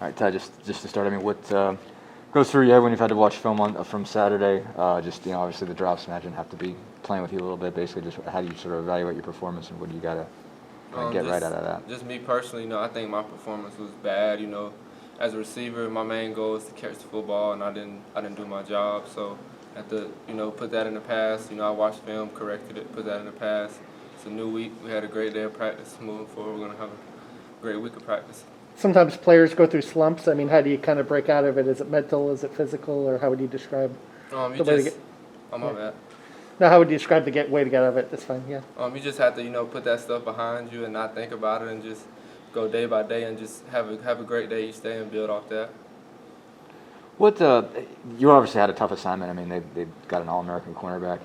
All right, Ty, just to start, I mean, what goes through your head when you've had to watch film from Saturday? Obviously the drops, imagine, have to be playing with you a little bit. Basically, just how do you sort of evaluate your performance and what do you got to get right out of that? Just me personally, I think my performance was bad. As a receiver, my main goal is to catch the football, and I didn't do my job. So I have to, put that in the past. I watched film, corrected it, put that in the past. It's a new week. We had a great day of practice. Moving forward, we're going to have a great week of practice. Sometimes players go through slumps. I mean, how do you kind of break out of it? Is it mental? Is it physical? Or how would you describe the way to get? My bad. No, how would you describe the way to get out of it? That's fine, yeah. You just have to, put that stuff behind you and not think about it and just go day by day and just have a great day each day and build off that. You obviously had a tough assignment. I mean, they've got an All-American cornerback.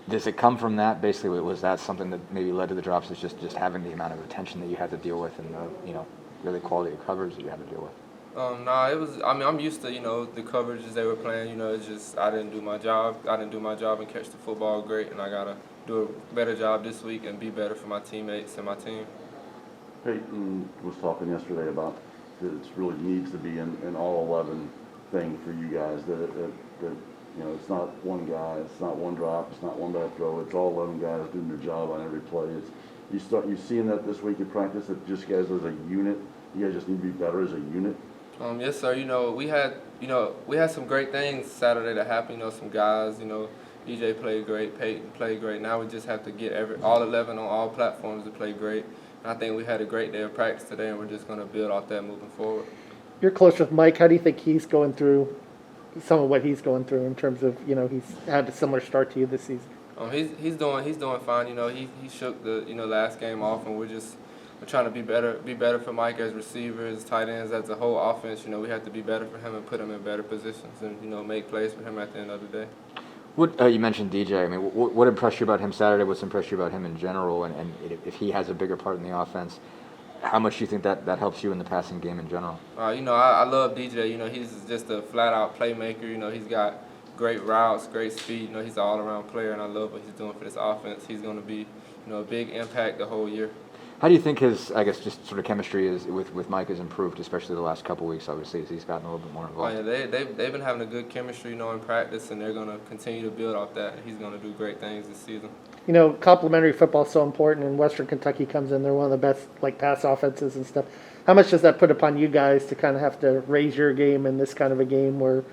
Does it come from that? Basically, was that something that maybe led to the drops? Is just having the amount of attention that you had to deal with and the really quality of coverage that you had to deal with? It was. I mean, I'm used to the coverages they were playing. It's just I didn't do my job. I didn't do my job and catch the football great, and I gotta do a better job this week and be better for my teammates and my team. Peyton was talking yesterday about that it really needs to be an all-11 thing for you guys. That it's not one guy, it's not one drop, it's not one bad throw. It's all 11 guys doing their job on every play. You seeing that this week in practice, that just guys as a unit, you guys just need to be better as a unit. Yes, sir. We had some great things Saturday that happened. Some guys. DJ played great, Peyton played great. Now we just have to get all 11 on all platforms to play great. And I think we had a great day of practice today, and we're just going to build off that moving forward. You're close with Mike. How do you think he's going through some of what he's going through in terms of he's had a similar start to you this season? He's doing fine. He shook the last game off, and we're trying to be better for Mike as receivers, tight ends, as a whole offense. We have to be better for him and put him in better positions and make plays for him at the end of the day. You mentioned DJ. I mean, what impressed you about him Saturday? What's impressed you about him in general? And if he has a bigger part in the offense, how much do you think that helps you in the passing game in general? I love DJ. He's just a flat-out playmaker. He's got great routes, great speed. He's an all-around player, and I love what he's doing for this offense. He's going to be, a big impact the whole year. How do you think his, just sort of chemistry is with Mike has improved, especially the last couple of weeks, obviously, as he's gotten a little bit more involved? They've been having a good chemistry, in practice, and they're going to continue to build off that. He's going to do great things this season. Complementary football is so important, and Western Kentucky comes in. They're one of the best, pass offenses and stuff. How much does that put upon you guys to kind of have to raise your game in this kind of a game where,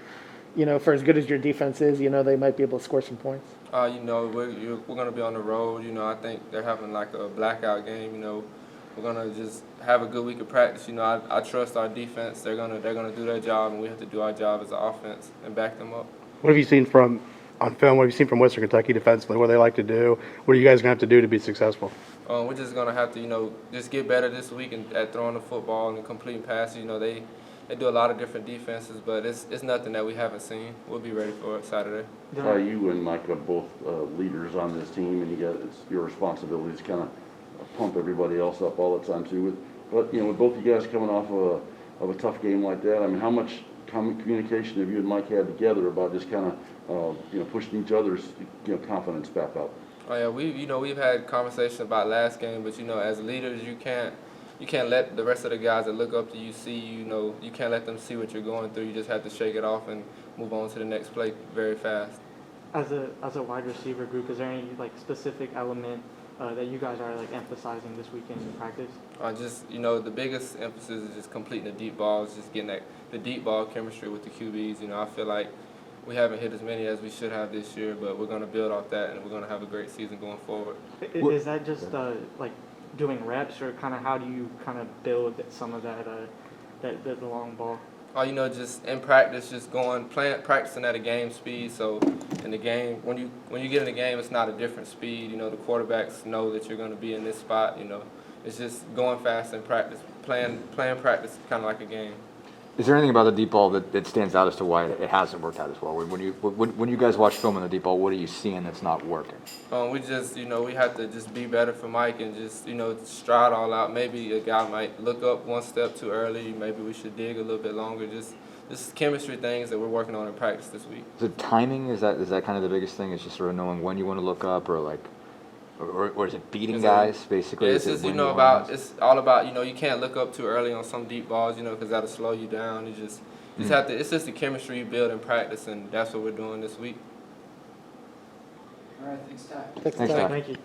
for as good as your defense is, they might be able to score some points? We're going to be on the road. I think they're having a blackout game. We're going to just have a good week of practice. I trust our defense. They're going to do their job, and we have to do our job as an offense and back them up. What have you seen on film? What have you seen from Western Kentucky defensively? What do they like to do? What are you guys going to have to do to be successful? We're just going to have to, just get better this week at throwing the football and completing passes. They do a lot of different defenses, but it's nothing that we haven't seen. We'll be ready for it Saturday. You and Mike are both leaders on this team, and it's your responsibility to kind of pump everybody else up all the time too. But with both you guys coming off of a tough game like that, I mean, how much communication have you and Mike had together about just kind of pushing each other's confidence back up? Oh yeah, we've had conversations about last game, but as leaders you can't let the rest of the guys that look up to you see you can't let them see what you're going through. You just have to shake it off and move on to the next play very fast. As a wide receiver group, is there any specific element that you guys are emphasizing this weekend in practice? The biggest emphasis is just completing the deep balls, just getting the deep ball chemistry with the QBs. I feel like we haven't hit as many as we should have this year, but we're going to build off that, and we're going to have a great season going forward. Is that just doing reps, or kind of how do you kind of build some of that the long ball? Just in practice, just practicing at a game speed. So in the game, when you get in the game, it's not a different speed. The quarterbacks know that you're going to be in this spot. It's just going fast in practice, playing practice kind of like a game. Is there anything about the deep ball that stands out as to why it hasn't worked out as well? When you guys watch film on the deep ball, what are you seeing that's not working? We just, we have to just be better for Mike and just, stride all out. Maybe a guy might look up one step too early. Maybe we should dig a little bit longer. Just chemistry things that we're working on in practice this week. So timing, is that kind of the biggest thing? Is just sort of knowing when you want to look up or or is it beating It's a- guys basically? Yeah, Is it's it just, you winning know, runs? it's all about, you know, you can't look up too early on some deep balls, you know, because that'll slow you down. You just have to, it's just the chemistry you build in practice, and that's what we're doing this week. All right, thanks, Ty. Thanks, Thanks, Ty. Ty. Thank you.